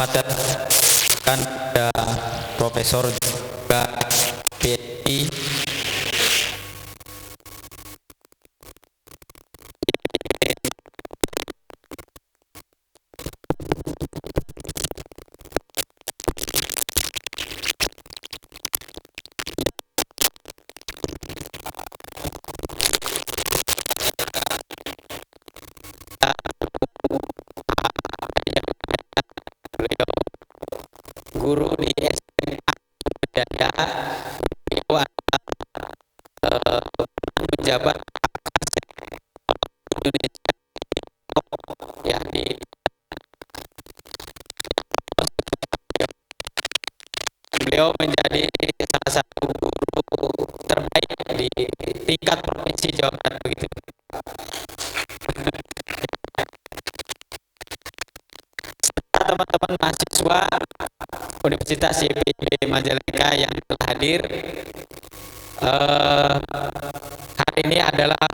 kan ada profesor juga PhD. Beliau guru di SMA Daya, beliau adalah pejabat Indonesia ya beliau menjadi salah satu guru terbaik di tingkat provinsi Jawa Barat begitu. Teman-teman mahasiswa Universitas YPB Majalengka yang telah hadir, hari ini adalah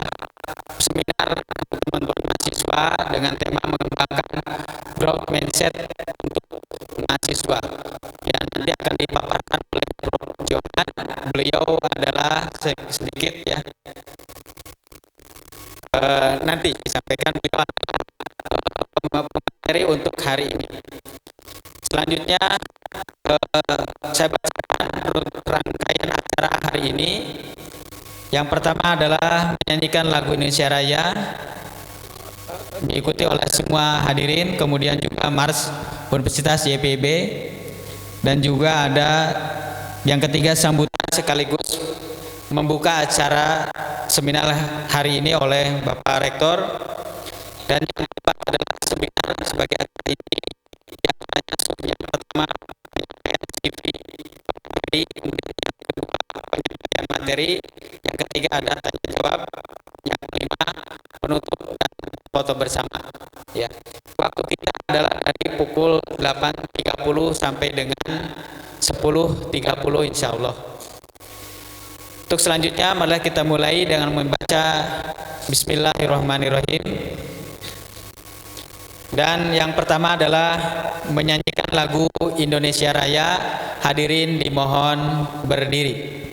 seminar teman-teman mahasiswa dengan tema mengembangkan growth mindset untuk mahasiswa yang nanti akan dipaparkan oleh Prof. Johan. Beliau adalah sedikit ya nanti disampaikan beliau materi untuk hari ini. Selanjutnya saya bacakan rangkaian acara hari ini. Yang pertama adalah menyanyikan lagu Indonesia Raya diikuti oleh semua hadirin, kemudian juga Mars Universitas YPB, dan juga ada yang ketiga sambutan sekaligus membuka acara seminar hari ini oleh Bapak Rektor, dan yang kedua adalah seminar sebagai acara ini yang pertama CV penyampaian materi, yang ketiga ada tanya jawab, yang kelima penutup dan foto bersama ya. Waktu kita adalah dari pukul 8.30 sampai dengan 10.30 insya Allah. Untuk selanjutnya malah kita mulai dengan membaca Bismillahirrahmanirrahim. Dan yang pertama adalah menyanyikan lagu Indonesia Raya. Hadirin dimohon berdiri.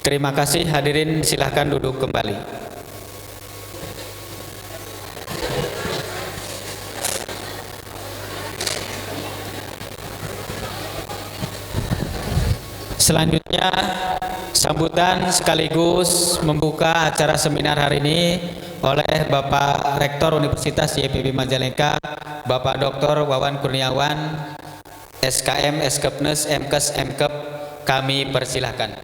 Terima kasih hadirin, silahkan duduk kembali. Selanjutnya sambutan sekaligus membuka acara seminar hari ini oleh Bapak Rektor Universitas YPB Majalengka, Bapak Dr. Wawan Kurniawan, SKM, Eskepnes, MKes, MKep. Kami persilahkan.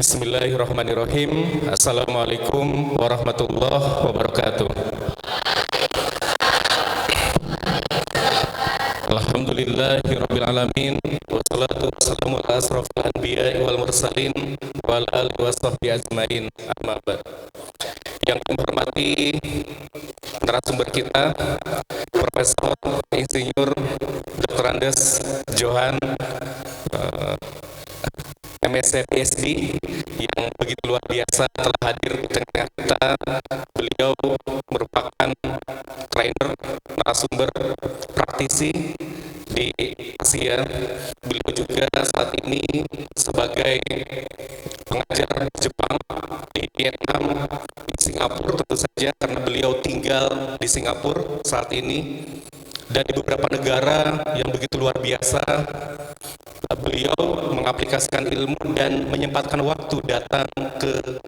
Bismillahirrahmanirrahim. Assalamualaikum warahmatullahi wabarakatuh. Alhamdulillahirabbil alamin, wassalatu wassalamu ala asrofil anbiya'i wal mursalin wa ala alihi washabbihi ajmain. Amma ba'd. Yang kami hormati narasumber kita, Profesor Insinyur Dr. Andes Johan MSc PhD yang begitu luar biasa telah hadir di tengah kita. Beliau merupakan trainer, narasumber, praktisi di Asia. Beliau juga saat ini sebagai pengajar Jepang, di Vietnam, di Singapura tentu saja karena beliau tinggal di Singapura saat ini, dan di beberapa negara yang begitu luar biasa. Beliau mengaplikasikan ilmu dan menyempatkan waktu datang ke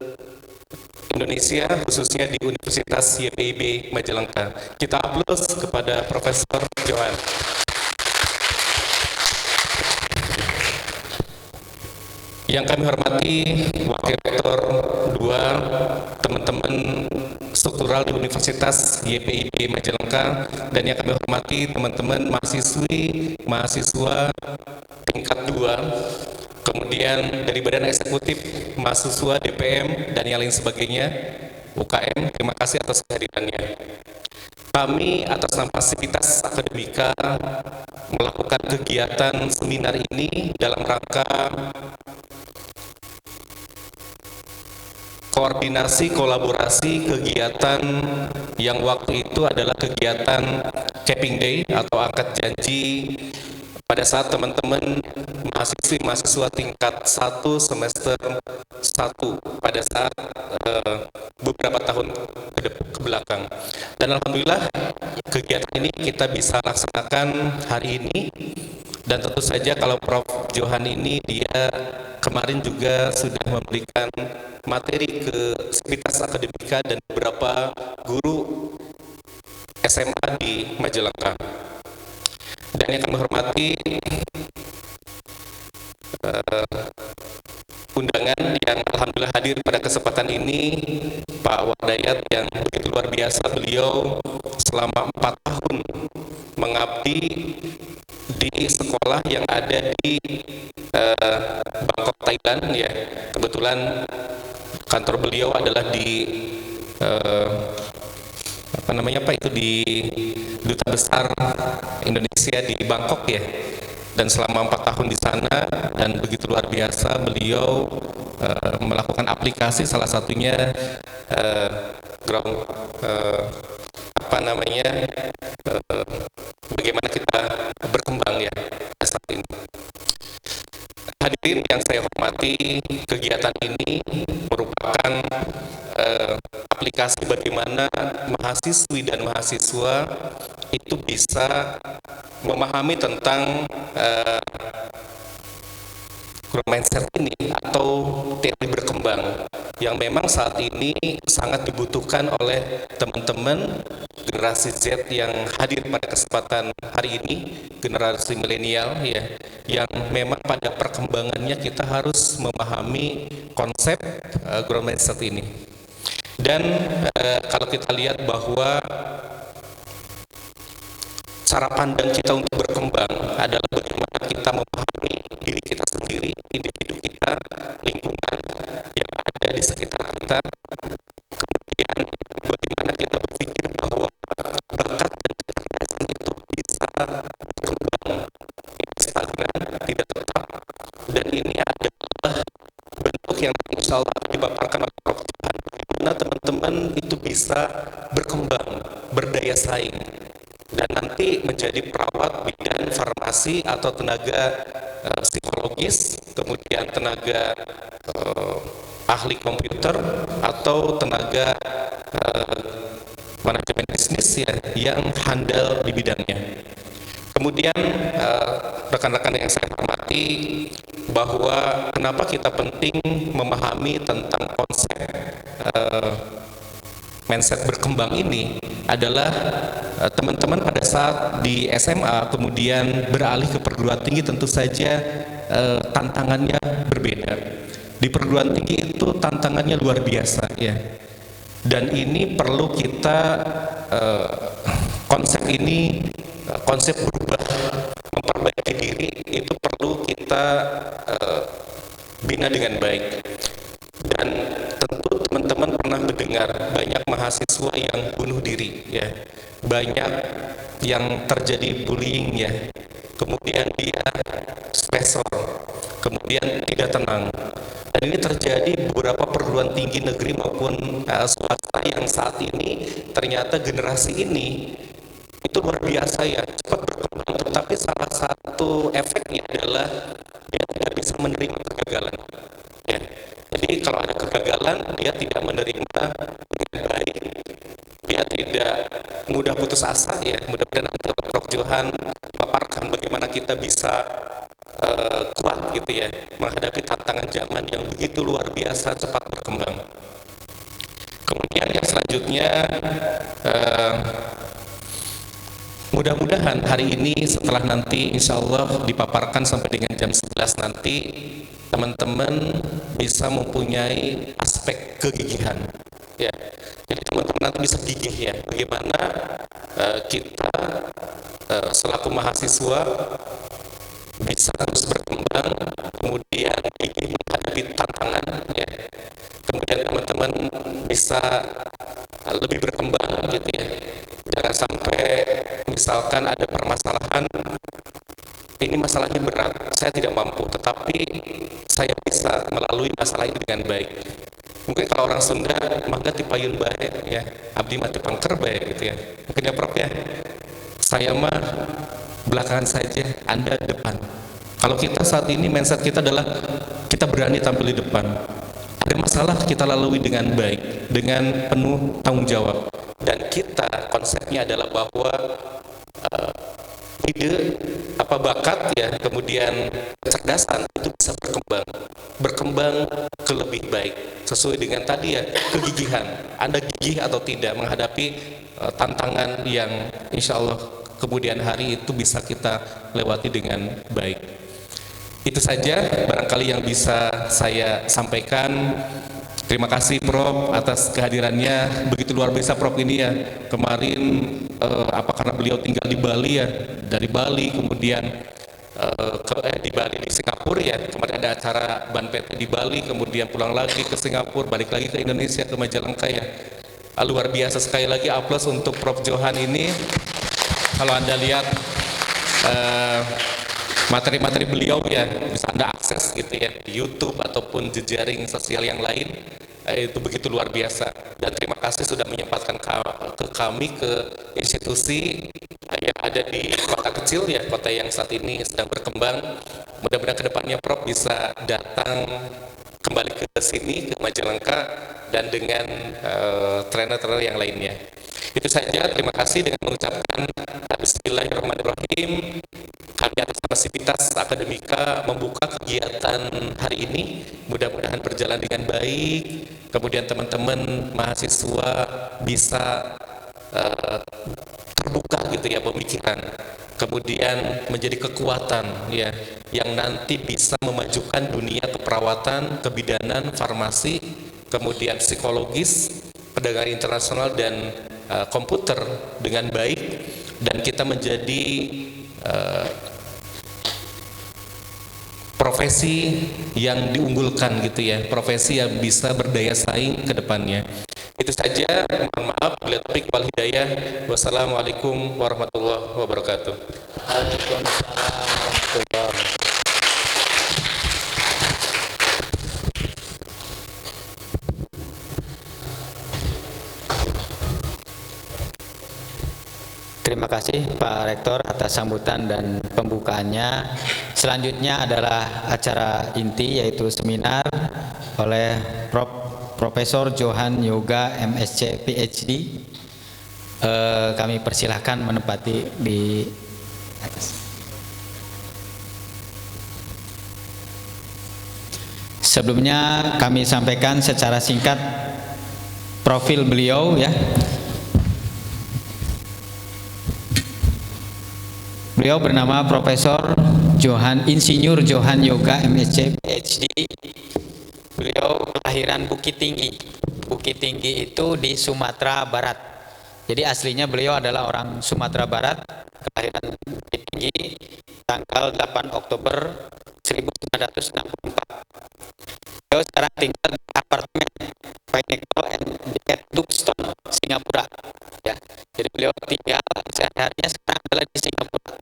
Indonesia, khususnya di Universitas YPIB Majalengka. Kita aplaus kepada Profesor Johan. Yang kami hormati Wakil Rektor 2, teman-teman struktural di Universitas YPIB Majalengka, dan yang kami hormati teman-teman mahasiswi, mahasiswa tingkat 2, kemudian dari Badan Eksekutif Mahasiswa DPM dan yang lain sebagainya, UKM, terima kasih atas kehadirannya. Kami atas nama Sivitas Akademika melakukan kegiatan seminar ini dalam rangka koordinasi kolaborasi kegiatan yang waktu itu adalah kegiatan Capping Day atau angkat janji pada saat teman-teman mahasiswa tingkat 1 semester 1 pada saat beberapa tahun ke belakang. Dan alhamdulillah kegiatan ini kita bisa laksanakan hari ini, dan tentu saja kalau Prof. Johan ini dia kemarin juga sudah memberikan materi ke Sivitas Akademika dan beberapa guru SMA di Majalengka. Dan yang kami hormati undangan yang alhamdulillah hadir pada kesempatan ini, Pak Wadayat yang begitu luar biasa. Beliau selama 4 tahun mengabdi di sekolah yang ada di Bangkok, Thailand ya. Kebetulan kantor beliau adalah di di Duta Besar Indonesia di Bangkok ya. Dan selama 4 tahun di sana, dan begitu luar biasa beliau melakukan aplikasi, salah satunya bagaimana kita berkembang ya saat ini. Hadirin yang saya hormati, kegiatan ini merupakan aplikasi bagaimana mahasiswi dan mahasiswa itu bisa memahami tentang growth mindset ini atau teori berkembang yang memang saat ini sangat dibutuhkan oleh teman-teman generasi Z yang hadir pada kesempatan hari ini, generasi milenial ya, yang memang pada perkembangannya kita harus memahami konsep growth mindset ini. Dan kalau kita lihat bahwa cara pandang kita untuk berkembang adalah bagaimana kita memahami diri kita sendiri, individu kita, lingkungan yang ada di sekitar kita, kemudian bagaimana kita berpikir bahwa bakat dan kecerdasan itu bisa berkembang, tidak stagnan, tidak tetap, dan ini adalah bentuk yang insya Allah dipaparkan oleh Prof. Johan teman-teman itu bisa berkembang, berdaya saing, dan nanti menjadi perawat bidang farmasi atau tenaga psikologis, kemudian tenaga ahli komputer atau tenaga manajemen bisnis ya yang handal di bidangnya. Kemudian rekan-rekan yang saya hormati, bahwa kenapa kita penting memahami tentang konsep mindset berkembang ini adalah teman-teman pada saat di SMA kemudian beralih ke perguruan tinggi, tentu saja tantangannya berbeda. Di perguruan tinggi itu tantangannya luar biasa ya, dan ini perlu kita konsep berubah, memperbaiki diri itu perlu kita bina dengan baik. Dan tentu teman-teman pernah mendengar banyak mahasiswa yang bunuh diri ya, banyak yang terjadi bullying ya, kemudian dia stresor, kemudian tidak tenang. Dan ini terjadi beberapa perguruan tinggi negeri maupun swasta yang saat ini ternyata generasi ini itu luar biasa ya, cepat berkembang, tetapi salah satu efeknya adalah dia tidak bisa menerima kegagalan ya. Jadi kalau ada kegagalan, dia tidak menerima dengan baik, dia tidak mudah putus asa ya. Mudah-mudahan nanti Prof. Johan paparkan bagaimana kita bisa kuat gitu ya menghadapi tantangan zaman yang begitu luar biasa cepat berkembang. Kemudian yang selanjutnya, mudah-mudahan hari ini setelah nanti insya Allah dipaparkan sampai dengan jam 11 nanti, teman-teman bisa mempunyai aspek kegigihan ya. Jadi teman-teman nanti bisa gigih ya, bagaimana kita selaku mahasiswa bisa terus berkembang, kemudian gigih menghadapi tantangan ya. Kemudian teman-teman bisa lebih berkembang gitu ya. Jangan sampai misalkan ada permasalahan, ini masalahnya berat, saya tidak mampu, tetapi saya bisa melalui masalah ini dengan baik. Mungkin kalau orang Sunda, mangga tipayun bae ya, abdi mati pangker bae gitu ya. Mungkin ya Prof ya, saya mah belakangan saja, Anda depan. Kalau kita saat ini mindset kita adalah kita berani tampil di depan. Ada masalah kita lalui dengan baik, dengan penuh tanggung jawab. Dan kita konsepnya adalah bahwa ide apa bakat ya, kemudian kecerdasan itu bisa berkembang ke lebih baik sesuai dengan tadi ya, kegigihan. Anda gigih atau tidak menghadapi tantangan yang insya Allah kemudian hari itu bisa kita lewati dengan baik. Itu saja barangkali yang bisa saya sampaikan. Terima kasih Prof atas kehadirannya, begitu luar biasa Prof ini ya. Kemarin karena beliau tinggal di Bali ya, dari Bali kemudian di Bali di Singapura ya, kemarin ada acara Ban PT di Bali, kemudian pulang lagi ke Singapura, balik lagi ke Indonesia ke Majalengka ya. Luar biasa, sekali lagi aplaus untuk Prof Johan ini. Kalau Anda lihat materi-materi beliau ya, bisa Anda akses gitu ya di YouTube ataupun jejaring sosial yang lain, itu begitu luar biasa. Dan terima kasih sudah menyempatkan ke kami, ke institusi yang ada di kota kecil ya, kota yang saat ini sedang berkembang. Mudah-mudahan kedepannya Prof bisa datang kembali ke sini, ke Majalengka, dan dengan trainer-trainer yang lainnya. Itu saja, terima kasih dengan mengucapkan Bismillahirrahmanirrahim. Kami atas nama Sivitas Akademika membuka kegiatan hari ini, mudah-mudahan berjalan dengan baik, kemudian teman-teman mahasiswa bisa terbuka gitu ya pemikiran, kemudian menjadi kekuatan ya, yang nanti bisa memajukan dunia keperawatan, kebidanan, farmasi, kemudian psikologis, perdagangan internasional, dan komputer dengan baik, dan kita menjadi profesi yang diunggulkan gitu ya, profesi yang bisa berdaya saing ke depannya. Itu saja, mohon maaf bila taufiq wal hidayah. Wassalamualaikum warahmatullahi wabarakatuh. Waalaikumsalam warahmatullahi wabarakatuh. kasih Pak Rektor atas sambutan dan pembukaannya. Selanjutnya adalah acara inti, yaitu seminar oleh Profesor Johan Yoga MSc PhD. Kami persilahkan menempati di atas. Sebelumnya kami sampaikan secara singkat profil beliau ya. Beliau bernama Profesor Insinyur Johan Yoga MSc PhD. Beliau kelahiran Bukit Tinggi. Bukit Tinggi itu di Sumatera Barat. Jadi aslinya beliau adalah orang Sumatera Barat, kelahiran Bukit Tinggi tanggal 8 Oktober 1964. Beliau sekarang tinggal di apartemen Pinnacle and Duxton, Singapura. Ya, jadi beliau tinggal sehari-harinya sekarang adalah di Singapura.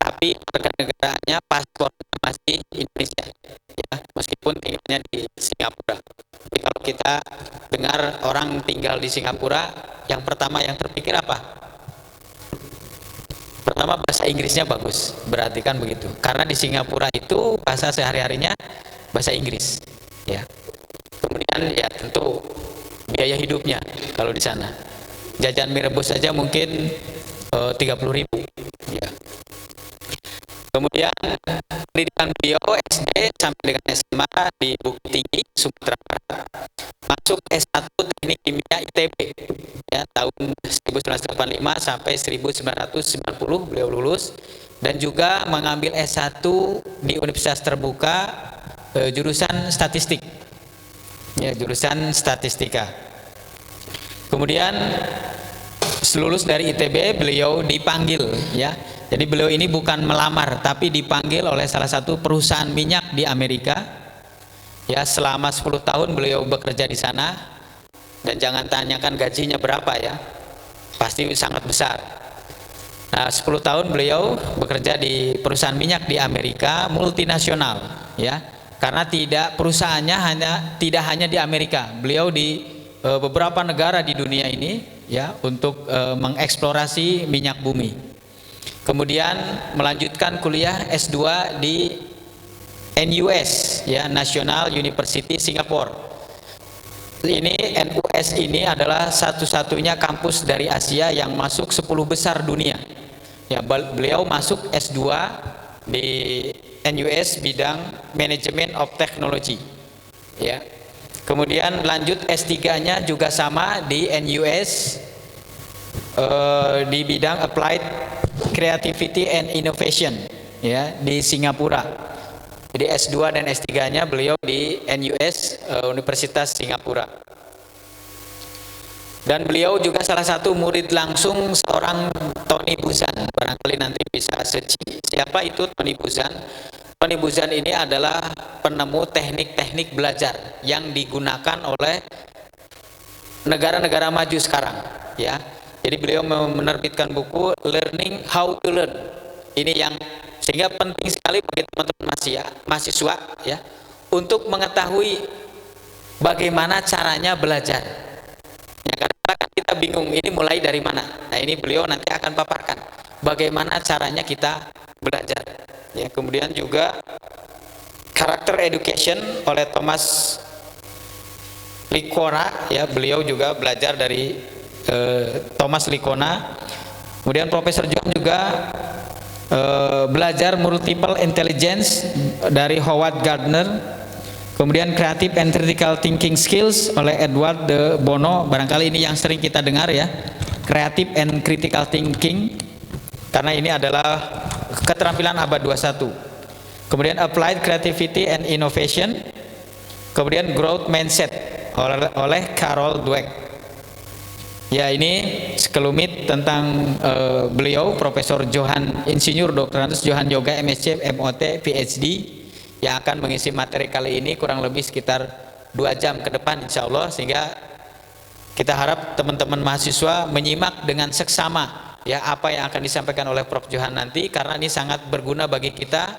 Tapi warga negaraannya paspornya masih Indonesia. Ya, meskipun tinggalnya di Singapura. Jadi kalau kita dengar orang tinggal di Singapura, yang pertama yang terpikir apa? Pertama, bahasa Inggrisnya bagus, berarti kan begitu. Karena di Singapura itu bahasa sehari-harinya bahasa Inggris. Ya. Kemudian ya tentu biaya hidupnya kalau di sana. Jajan mie rebus saja mungkin 30.000. Ya. Kemudian pendidikan beliau SD sampai dengan SMA di Bukit Tinggi, Sumatera Barat. Masuk S1 Teknik Kimia ITB ya, tahun 1985 sampai 1990 beliau lulus, dan juga mengambil S1 di Universitas Terbuka jurusan statistik. Ya, jurusan statistika. Kemudian lulus dari ITB beliau dipanggil ya. Jadi beliau ini bukan melamar tapi dipanggil oleh salah satu perusahaan minyak di Amerika. Ya, selama 10 tahun beliau bekerja di sana, dan jangan tanyakan gajinya berapa ya, pasti sangat besar. Nah, 10 tahun beliau bekerja di perusahaan minyak di Amerika, multinasional ya, karena perusahaannya tidak hanya di Amerika, beliau di beberapa negara di dunia ini ya, untuk mengeksplorasi minyak bumi. Kemudian melanjutkan kuliah S2 di NUS ya, National University Singapore. Ini NUS ini adalah satu-satunya kampus dari Asia yang masuk 10 besar dunia. Ya, beliau masuk S2 di NUS bidang Management of Technology. Ya. Kemudian lanjut S3-nya juga sama di NUS di bidang Applied Creativity and Innovation ya, di Singapura. Jadi S2 dan S3-nya beliau di NUS Universitas Singapura. Dan beliau juga salah satu murid langsung seorang Tony Buzan. Barangkali nanti bisa searching siapa itu Tony Buzan. Tony Buzan ini adalah penemu teknik-teknik belajar yang digunakan oleh negara-negara maju sekarang ya. Jadi beliau menerbitkan buku Learning How to Learn. Ini yang sehingga penting sekali bagi teman-teman mahasiswa ya, untuk mengetahui bagaimana caranya belajar. Ya, karena kita bingung ini mulai dari mana. Nah, ini beliau nanti akan paparkan bagaimana caranya kita belajar. Ya, kemudian juga Character Education oleh Thomas Licona ya, beliau juga belajar dari Thomas Licona. Kemudian Profesor John juga belajar multiple intelligence dari Howard Gardner. Kemudian creative and critical thinking skills oleh Edward de Bono. Barangkali ini yang sering kita dengar ya, creative and critical thinking, karena ini adalah keterampilan abad 21. Kemudian applied creativity and innovation. Kemudian growth mindset oleh Carol Dweck. Ya, ini sekelumit tentang beliau, Profesor Johan Insinyur Dr. Johan Yoga MSc MOT PhD, yang akan mengisi materi kali ini kurang lebih sekitar 2 jam ke depan insya Allah, sehingga kita harap teman-teman mahasiswa menyimak dengan seksama ya apa yang akan disampaikan oleh Prof. Johan nanti, karena ini sangat berguna bagi kita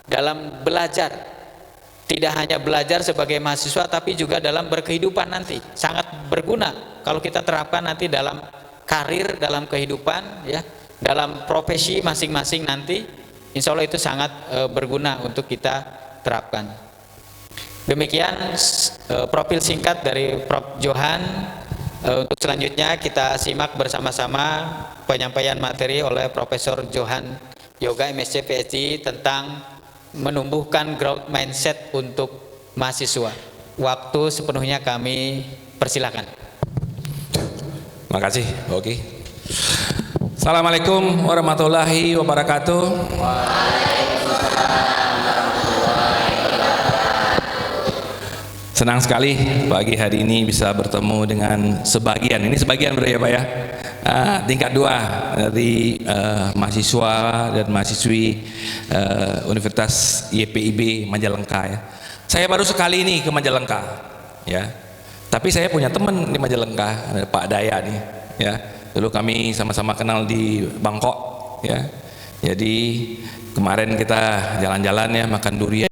dalam belajar. Tidak hanya belajar sebagai mahasiswa, tapi juga dalam berkehidupan nanti. Sangat berguna kalau kita terapkan nanti dalam karir, dalam kehidupan ya. dalam profesi masing-masing nanti, insya Allah itu sangat berguna untuk kita terapkan. Demikian profil singkat dari Prof. Johan. Untuk selanjutnya kita simak bersama-sama penyampaian materi oleh Profesor Johan Yoga MSc PhD tentang menumbuhkan growth mindset untuk mahasiswa. Waktu sepenuhnya kami persilakan. Makasih, oke. Assalamualaikum warahmatullahi wabarakatuh. Senang sekali pagi hari ini bisa bertemu dengan sebagian, ini sebagian berarti ya Pak ya, tingkat 2 dari mahasiswa dan mahasiswi Universitas YPIB Majalengka ya. Saya baru sekali ini ke Majalengka ya, tapi saya punya teman di Majalengka, ada Pak Daya nih ya. Dulu kami sama-sama kenal di Bangkok ya. Jadi kemarin kita jalan-jalan ya, makan durian